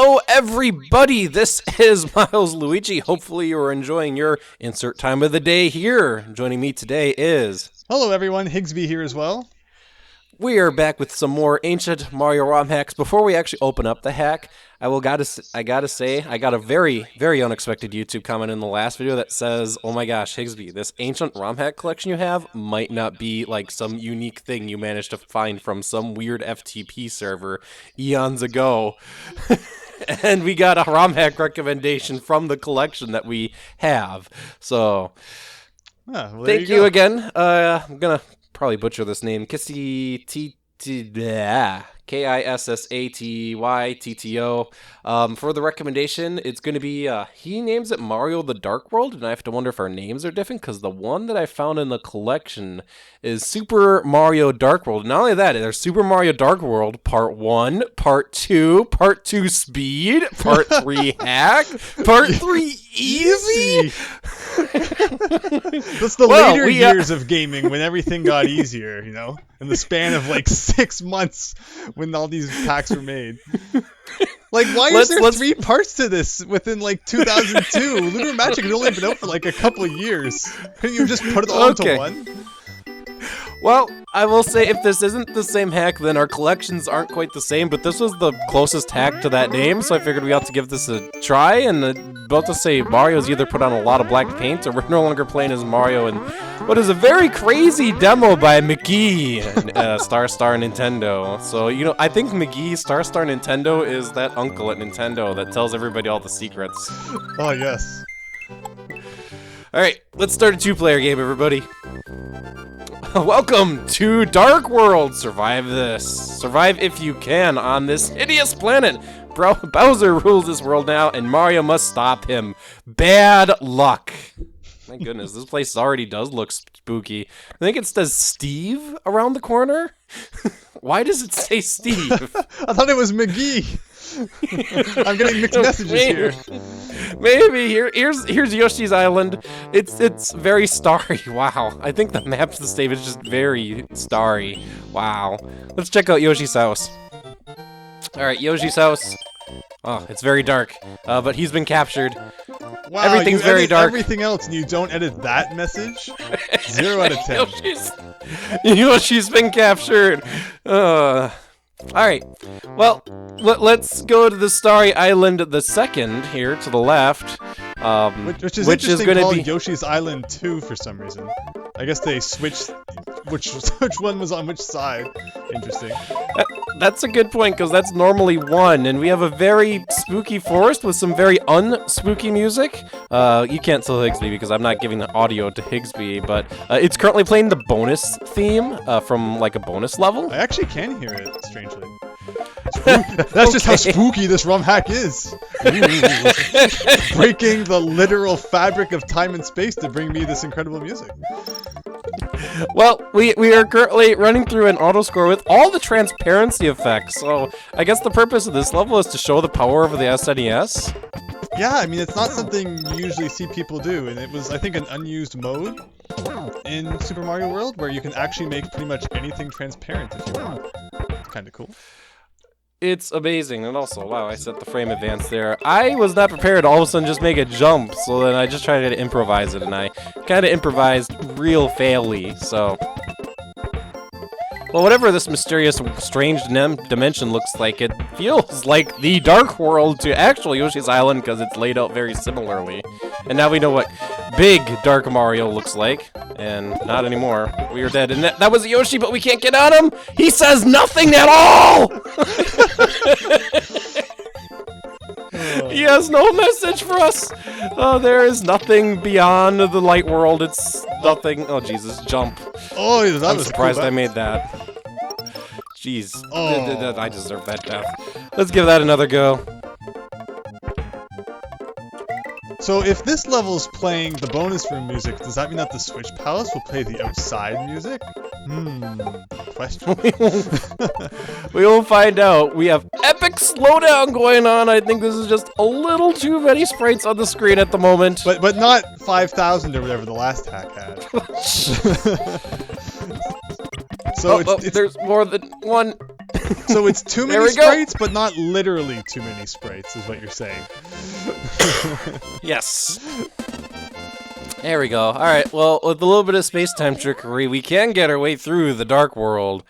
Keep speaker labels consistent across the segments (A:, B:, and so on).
A: Hello, everybody. This is Milesluigi. Hopefully, you are enjoying your insert time of the day here. Joining me today is...
B: Hello, everyone. Higsby here as well.
A: We are back with some more ancient Mario ROM hacks. Before we actually open up the hack, I gotta say, I got a very, very unexpected YouTube comment in the last video that says, "Oh my gosh, Higsby, this ancient ROM hack collection you have might not be like some unique thing you managed to find from some weird FTP server eons ago." And we got a ROM hack recommendation from the collection that we have. So, thank you again. I'm gonna probably butcher this name. Kissattytto. For the recommendation, it's going to be, he names it Mario the Dark World, and I have to wonder if our names are different, because the one that I found in the collection is Super Mario Dark World. Not only that, there's Super Mario Dark World Part 1, Part 2, Part 2 Speed, Part 3 Hack, Part 3 Easy?
B: That's the later years of gaming when everything got easier, you know? In the span of like 6 months when all these packs were made. Like, why is there 3 parts to this within like 2002? Lunar Magic had only been out for like a couple of years. Couldn't you just put it all into one?
A: Well, I will say, if this isn't the same hack, then our collections aren't quite the same, but this was the closest hack to that name, so I figured we ought to give this a try, and about to say Mario's either put on a lot of black paint, or we're no longer playing as Mario in what is a very crazy demo by McGhee, Star Nintendo. So, you know, I think McGhee, Star Nintendo, is that uncle at Nintendo that tells everybody all the secrets.
B: Oh, yes.
A: Alright, let's start a 2-player game, everybody. Welcome to Dark World! Survive this. Survive if you can on this hideous planet. Bowser rules this world now, and Mario must stop him. Bad luck. My goodness, this place already does look spooky. I think it says Steve around the corner? Why does it say Steve?
B: I thought it was McGhee. I'm getting mixed messages here.
A: Maybe here's Yoshi's Island. It's very starry. Wow. I think the map of the stage is just very starry. Wow. Let's check out Yoshi's house. All right, Yoshi's house. Oh, it's very dark. But he's been captured.
B: Wow,
A: everything's very dark.
B: Everything else, and you don't edit that message? 0 out of 10.
A: Yoshi's been captured. Alright, well, let's go to the Starry Island the second here to the left.
B: Which is interesting, called Yoshi's Island 2 for some reason. I guess they switched which one was on which side. Interesting.
A: That's a good point, because that's normally 1, and we have a very spooky forest with some very unspooky music. You can't tell Higsby because I'm not giving the audio to Higsby, but it's currently playing the bonus theme from like a bonus level.
B: I actually can hear it, strangely. That's just how spooky this ROM hack is. Breaking the literal fabric of time and space to bring me this incredible music.
A: Well, we are currently running through an auto score with all the transparency effects, so I guess the purpose of this level is to show the power of the SNES.
B: Yeah, I mean, it's not something you usually see people do, and it was, I think, an unused mode in Super Mario World where you can actually make pretty much anything transparent if you want. Kinda cool.
A: It's amazing, and also, wow, I set the frame advance there. I was not prepared to all of a sudden just make a jump, so then I just tried to improvise it, and I kind of improvised real fairly, so... Well, whatever this mysterious, strange dimension looks like, it feels like the Dark World to actual Yoshi's Island because it's laid out very similarly. And now we know what big Dark Mario looks like, and not anymore. We are dead, and that was Yoshi, but we can't get on him! He says nothing at all! He has no message for us! Oh, there is nothing beyond the light world, it's nothing. Oh, Jesus, jump.
B: Oh, that
A: I'm
B: was
A: surprised
B: cool
A: I made that. Jeez,
B: oh.
A: I deserve that death. Let's give that another go.
B: So if this level's playing the bonus room music, does that mean that the Switch Palace will play the outside music? Question.
A: We will find out. We have epic slowdown going on. I think this is just a little too many sprites on the screen at the moment.
B: But not 5,000 or whatever the last hack had. So
A: there's more than one.
B: So it's too
A: There
B: many
A: we go.
B: sprites, but not literally too many sprites, is what you're saying.
A: Yes. There we go. Alright, well, with a little bit of space-time trickery, we can get our way through the Dark World.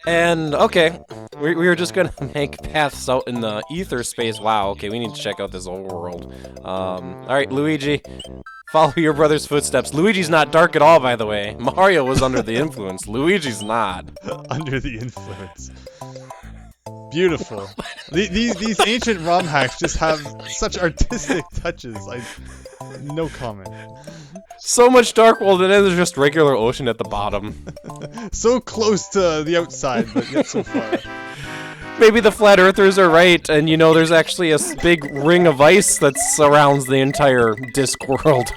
A: And, okay, we were just gonna make paths out in the ether space. Wow, okay, we need to check out this old world. Alright, Luigi, follow your brother's footsteps. Luigi's not dark at all, by the way. Mario was under the influence. Luigi's not.
B: Under the influence. Beautiful. These ancient ROM hacks just have such artistic touches. No comment.
A: So much Dark World, and then there's just regular ocean at the bottom.
B: So close to the outside, but yet so far.
A: Maybe the flat earthers are right, and you know, there's actually a big ring of ice that surrounds the entire disc world.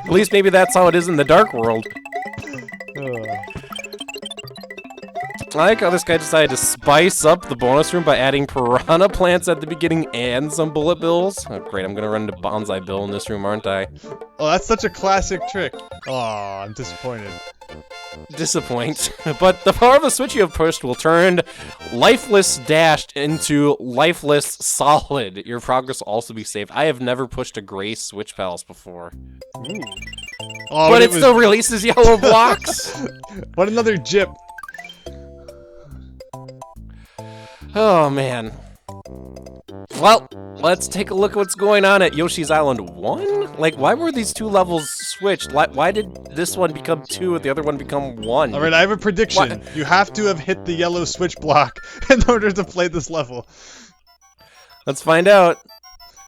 A: At least maybe that's how it is in the Dark World. I like how this guy decided to spice up the bonus room by adding piranha plants at the beginning and some bullet bills. Oh, great, I'm gonna run into Bonsai Bill in this room, aren't I?
B: Oh, that's such a classic trick. Oh, I'm disappointed.
A: Disappoint. But the power of the switch you have pushed will turn lifeless dashed into lifeless solid. Your progress will also be saved. I have never pushed a gray switch palace before.
B: Ooh. Oh,
A: but it still releases yellow blocks!
B: What another jip.
A: Oh, man. Well, let's take a look at what's going on at Yoshi's Island 1? Like, why were these two levels switched? Why did this one become 2 and the other one become 1?
B: Alright, I have a prediction.
A: What?
B: You have to have hit the yellow switch block in order to play this level.
A: Let's find out.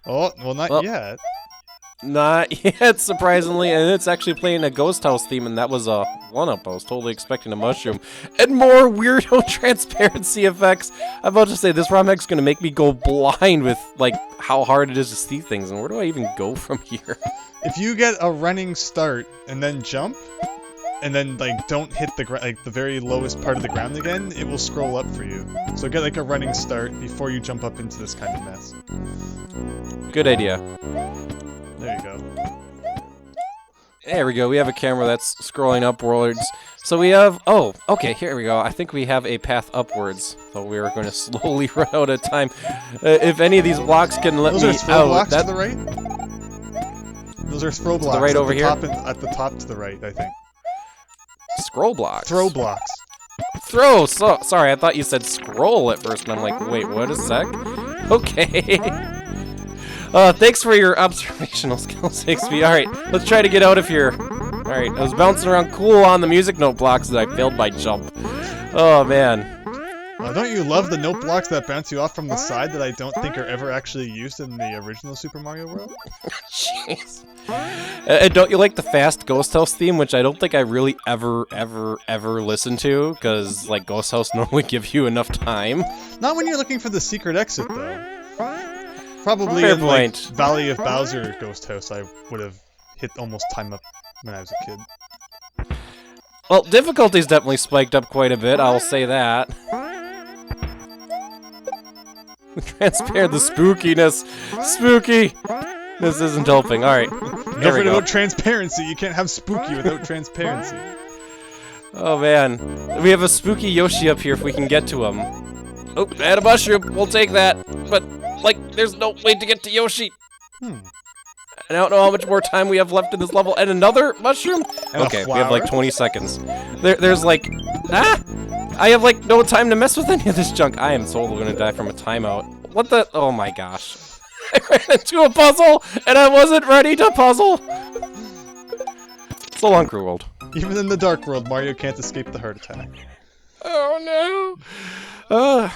B: Oh, well, not yet.
A: Not yet, surprisingly, and it's actually playing a Ghost House theme, and that was a 1-up. I was totally expecting a mushroom. And more weirdo transparency effects. I'm about to say, this romhack's gonna make me go blind with, like, how hard it is to see things, and where do I even go from here?
B: If you get a running start and then jump, and then, like, don't hit the very lowest part of the ground again, it will scroll up for you. So get, like, a running start before you jump up into this kind of mess.
A: Good idea.
B: There you go.
A: There we go. We have a camera that's scrolling upwards. So we have... Oh, okay, here we go. I think we have a path upwards. So we're going to slowly run out of time. If any of these blocks can let me out...
B: Those are throw blocks to the right? Those are throw blocks.
A: To the right over here?
B: At the top to the right, I think.
A: Scroll blocks?
B: Throw blocks.
A: Throw! So, sorry, I thought you said scroll at first, and I'm like, wait, what a sec? Okay. Thanks for your observational skills, Higsby. Alright, let's try to get out of here. Alright, I was bouncing around cool on the music note blocks that I failed my jump. Oh, man.
B: Don't you love the note blocks that bounce you off from the side that I don't think are ever actually used in the original Super Mario World?
A: Jeez. And don't you like the fast Ghost House theme, which I don't think I really ever listen to, because, like, Ghost House normally give you enough time.
B: Not when you're looking for the secret exit, though. Probably
A: Fair
B: in,
A: point.
B: like, Valley of Bowser Ghost House, I would have hit almost time up when I was a kid.
A: Well, difficulty's definitely spiked up quite a bit, I'll say that. Transparent, the spookiness. Spooky! This isn't helping. Alright.
B: Don't forget about transparency. You can't have spooky without transparency.
A: Oh, man. We have a spooky Yoshi up here if we can get to him. Oh, and a mushroom. We'll take that. But, like, there's no way to get to Yoshi. I don't know how much more time we have left in this level. And another mushroom?
B: And
A: okay, we have like 20 seconds. There's like... Ah! I have like no time to mess with any of this junk. I am totally gonna die from a timeout. What the... Oh my gosh. I ran into a puzzle, and I wasn't ready to puzzle! So long, Crew World.
B: Even in the Dark World, Mario can't escape the heart attack.
A: Oh no!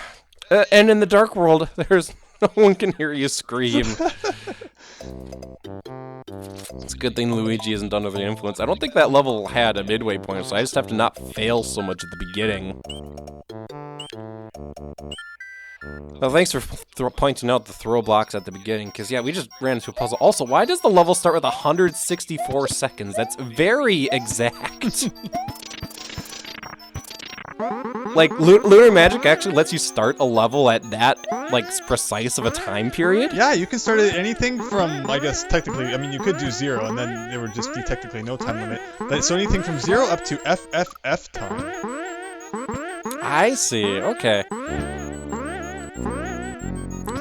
A: And in the Dark World, there's... No one can hear you scream. It's a good thing Luigi isn't under the influence. I don't think that level had a midway point, so I just have to not fail so much at the beginning. Well, thanks for pointing out the throw blocks at the beginning, because, yeah, we just ran into a puzzle. Also, why does the level start with 164 seconds? That's very exact. Like, Lunar Magic actually lets you start a level at that, like, precise of a time period?
B: Yeah, you can start at anything from, I guess, technically, I mean, you could do 0, and then it would just be technically no time limit. But so anything from 0 up to FFF time.
A: I see, okay.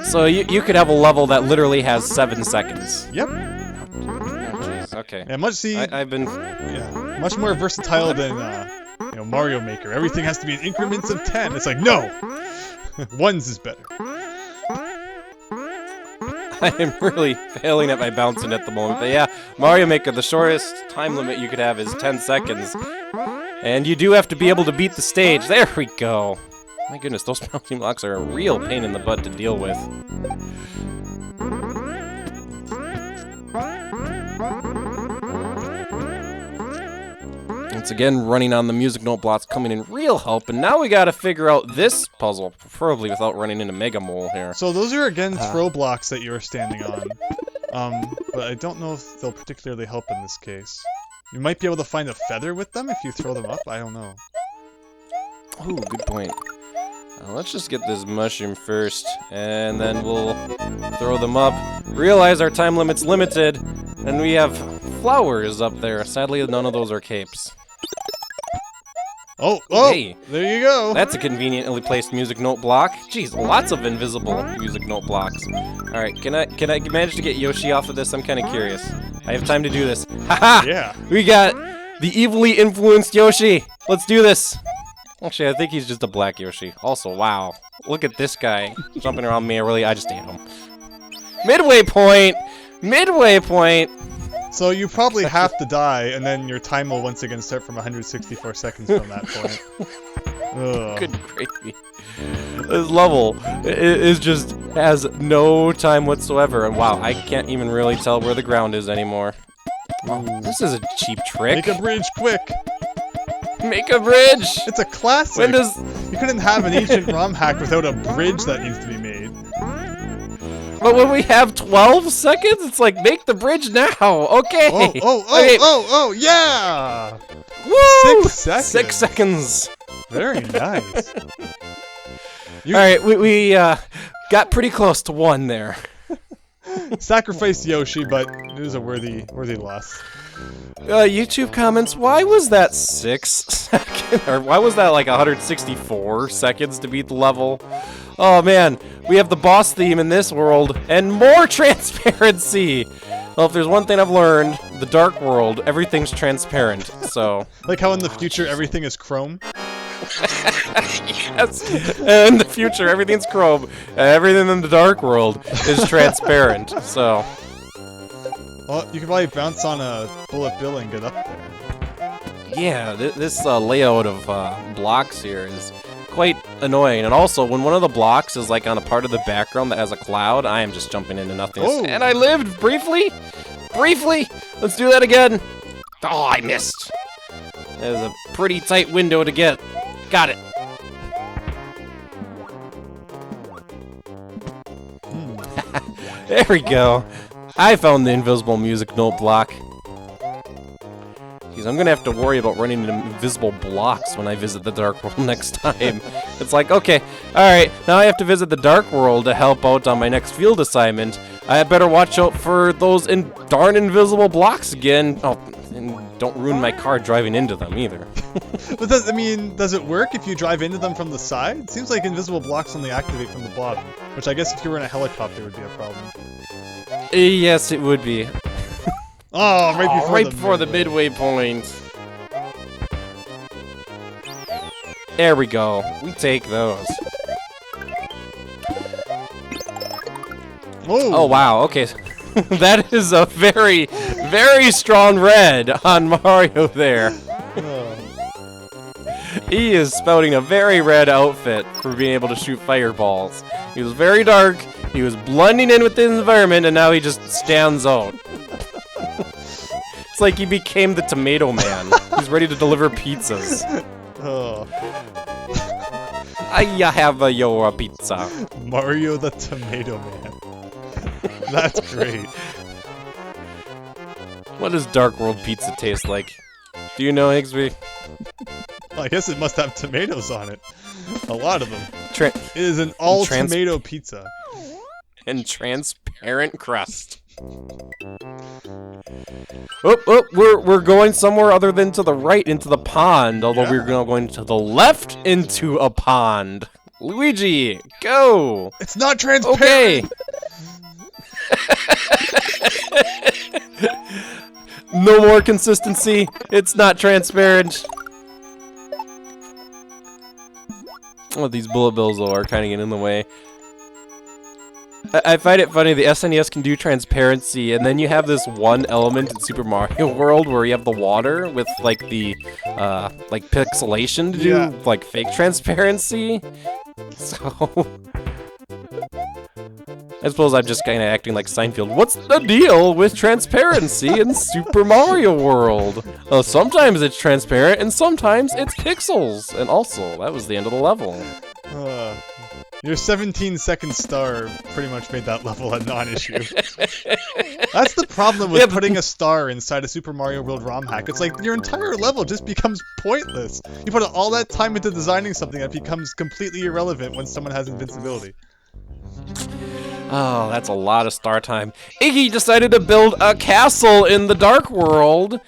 A: So you could have a level that literally has 7 seconds.
B: Yep.
A: Oh, jeez, okay.
B: Yeah, much more versatile than, you know, Mario Maker. Everything has to be in increments of 10. It's like, no! Ones is better.
A: I am really failing at my bouncing at the moment, but yeah, Mario Maker, the shortest time limit you could have is 10 seconds. And you do have to be able to beat the stage. There we go. My goodness, those bouncing blocks are a real pain in the butt to deal with. Once again, running on the music note blocks coming in real help, and now we gotta figure out this puzzle, preferably without running into Mega Mole here.
B: So those are again throw blocks that you're standing on. But I don't know if they'll particularly help in this case. You might be able to find a feather with them if you throw them up, I don't know.
A: Ooh, good point. Let's just get this mushroom first, and then we'll throw them up. Realize our time limit's limited, and we have flowers up there. Sadly, none of those are capes.
B: Oh,
A: hey,
B: there you go.
A: That's a conveniently placed music note block. Jeez, lots of invisible music note blocks. All right, can I manage to get Yoshi off of this? I'm kind of curious. I have time to do this. Haha!
B: Yeah.
A: We got the evilly influenced Yoshi. Let's do this. Actually, I think he's just a black Yoshi. Also, wow. Look at this guy jumping around me. I just ate him. Midway point! Midway point!
B: So you probably have to die, and then your time will once again start from 164 seconds from that point. Ugh.
A: Good gravy. This level just has no time whatsoever. And wow, I can't even really tell where the ground is anymore. Oh, this is a cheap trick.
B: Make a bridge, quick!
A: Make a bridge!
B: It's a classic!
A: When does...
B: You couldn't have an ancient ROM hack without a bridge that needs to be made.
A: But when we have 12 seconds, it's like, make the bridge now! Okay!
B: Oh, yeah!
A: Woo!
B: 6 seconds!
A: 6 seconds!
B: Very nice.
A: Alright, we got pretty close to 1 there.
B: Sacrificed Yoshi, but it was a worthy loss.
A: YouTube comments, why was that 6 seconds? Or why was that like 164 seconds to beat the level? Oh man, we have the boss theme in this world, and more transparency! Well, if there's one thing I've learned, the Dark World, everything's transparent, so...
B: Like how in the future everything is chrome?
A: Yes, in the future everything's chrome, and everything in the Dark World is transparent, so...
B: Well, you can probably bounce on a bullet bill and get up there.
A: Yeah, this layout of blocks here is quite annoying. And also, when one of the blocks is like on a part of the background that has a cloud, I am just jumping into nothingness.
B: Oh.
A: And I lived briefly! Briefly! Let's do that again! Oh, I missed! That was a pretty tight window to get. Got it! There we go. I found the invisible music note block. Jeez, I'm gonna have to worry about running into invisible blocks when I visit the Dark World next time. It's like, okay, alright, now I have to visit the Dark World to help out on my next field assignment. I better watch out for those darn invisible blocks again. Oh, and don't ruin my car driving into them either.
B: But does it work if you drive into them from the side? It seems like invisible blocks only activate from the bottom, which I guess if you were in a helicopter would be a problem.
A: Yes, it would be.
B: Oh, right
A: before the midway point. There we go. We take those. Oh, wow. Okay. That is a very, very strong red on Mario there. He is spouting a very red outfit for being able to shoot fireballs. He was very dark, he was blending in with the environment, and now he just stands out. It's like he became the Tomato Man. He's ready to deliver pizzas.
B: Oh.
A: I have your pizza.
B: Mario the Tomato Man. That's great.
A: What does Dark World pizza taste like? Do you know, Higsby?
B: Well, I guess it must have tomatoes on it. A lot of them.
A: It
B: is an all-tomato pizza.
A: And transparent crust. Oh, we're going somewhere other than to the right into the pond, although we're going to the left into a pond. Luigi, go!
B: It's not transparent!
A: Okay! No more consistency. It's not transparent. Oh, these bullet bills, though, are kind of getting in the way. I find it funny, the SNES can do transparency, and then you have this one element in Super Mario World where you have the water with, like, the, like, pixelation to do, like, fake transparency. So... I suppose I'm just kind of acting like Seinfeld. What's the deal with transparency in Super Mario World? Sometimes it's transparent, and sometimes it's pixels. And also, that was the end of the level.
B: Your 17-second star pretty much made that level a non-issue. That's the problem with putting a star inside a Super Mario World ROM hack. It's like your entire level just becomes pointless. You put all that time into designing something that becomes completely irrelevant when someone has invincibility.
A: Oh, that's a lot of star time. Iggy decided to build a castle in the Dark World.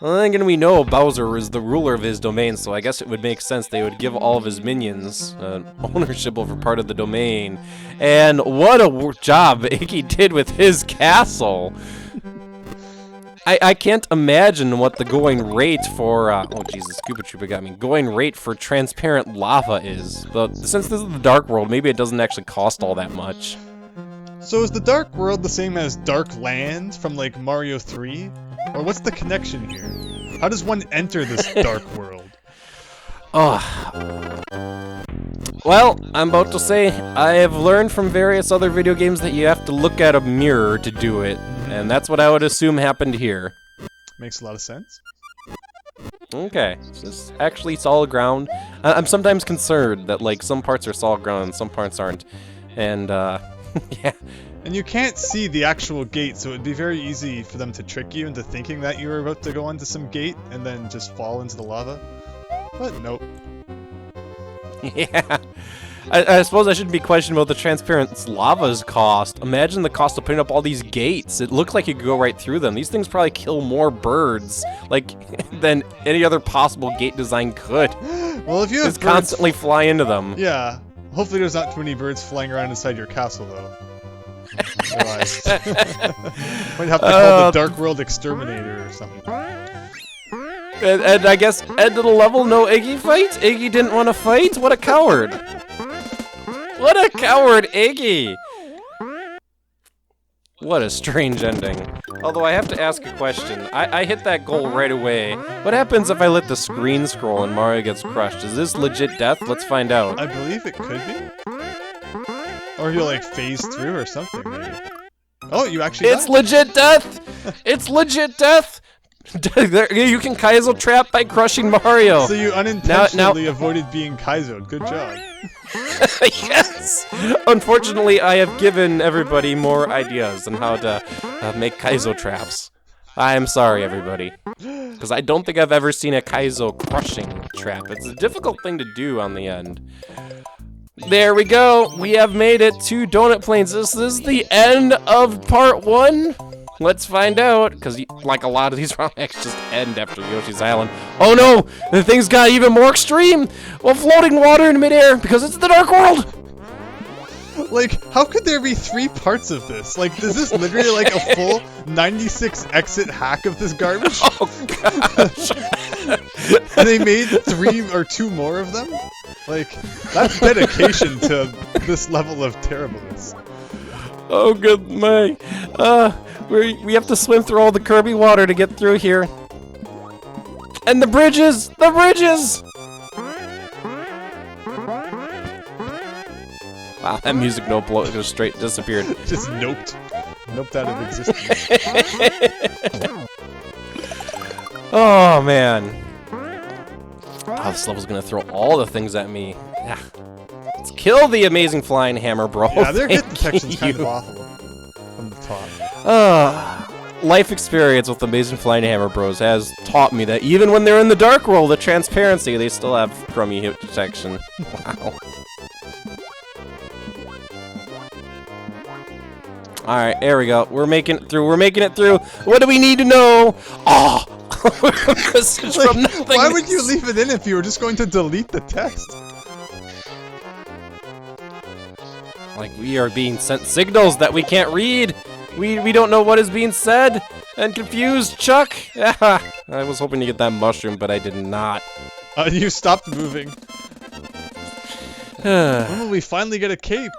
A: Well, then again, we know Bowser is the ruler of his domain, so I guess it would make sense they would give all of his minions ownership over part of the domain. And what a job Iggy did with his castle. I can't imagine what the going rate for, oh Jesus, Koopa Troopa got me, going rate for transparent lava is. But since this is the Dark World, maybe it doesn't actually cost all that much.
B: So is the Dark World the same as Dark Land from, like, Mario 3? Or what's the connection here? How does one enter this Dark World?
A: Oh. Well, I'm about to say, I have learned from various other video games that you have to look at a mirror to do it. And that's what I would assume happened here.
B: Makes a lot of sense.
A: Okay, so this is actually solid ground. I'm sometimes concerned that, like, some parts are solid ground and some parts aren't. And, yeah.
B: And you can't see the actual gate, so it would be very easy for them to trick you into thinking that you were about to go onto some gate and then just fall into the lava. But nope.
A: Yeah. I suppose I shouldn't be questioning about the transparent lava's cost. Imagine the cost of putting up all these gates. It looks like you could go right through them. These things probably kill more birds, like, than any other possible gate design could.
B: Well, if you have
A: just constantly fly into them.
B: Yeah. Hopefully there's not too many birds flying around inside your castle, though. Otherwise, might have to call the Dark World Exterminator or something.
A: And I guess end of the level, no Iggy fight? Iggy didn't want to fight? What a coward! What a coward, Iggy! What a strange ending. Although I have to ask a question. I hit that goal right away. What happens if I let the screen scroll and Mario gets crushed? Is this legit death? Let's find out.
B: I believe it could be. Or he'll, like, phase through or something, maybe. Oh, you actually
A: It's legit death! It's legit death! You can Kaizo trap by crushing Mario.
B: So you unintentionally avoided being Kaizo'd. Good job.
A: Yes! Unfortunately, I have given everybody more ideas on how to make Kaizo traps. I'm sorry, everybody. Because I don't think I've ever seen a Kaizo crushing trap. It's a difficult thing to do on the end. There we go. We have made it to Donut Plains. This is the end of part 1. Let's find out, because like a lot of these romhacks just end after Yoshi's Island. Oh no! The things got even more extreme! While floating water in midair, because it's the Dark World!
B: Like, how could there be 3 parts of this? Like, is this literally like a full 96 exit hack of this garbage?
A: Oh gosh!
B: And they made 3 or 2 more of them? Like, that's dedication to this level of terribleness.
A: Oh good my. We have to swim through all the Kirby water to get through here. And the bridges! The bridges! Wow, that music note just straight disappeared.
B: Just noped. Noped out of existence.
A: Oh, man. Oh, this level's gonna throw all the things at me. Yeah. Let's kill the amazing flying hammer, bro.
B: Yeah, their hit detection's kind of awful from the top.
A: life experience with Amazing Flying Hammer Bros has taught me that even when they're in the dark world of transparency, they still have crummy hit detection. Wow. Alright, there we go. We're making it through. We're making it through. What do we need to know? Oh! From nothing.
B: Why would you leave it in if you were just going to delete the text?
A: Like, we are being sent signals that we can't read. We don't know what is being said. And confused, Chuck. I was hoping to get that mushroom, but I did not.
B: You stopped moving. When will we finally get a cape?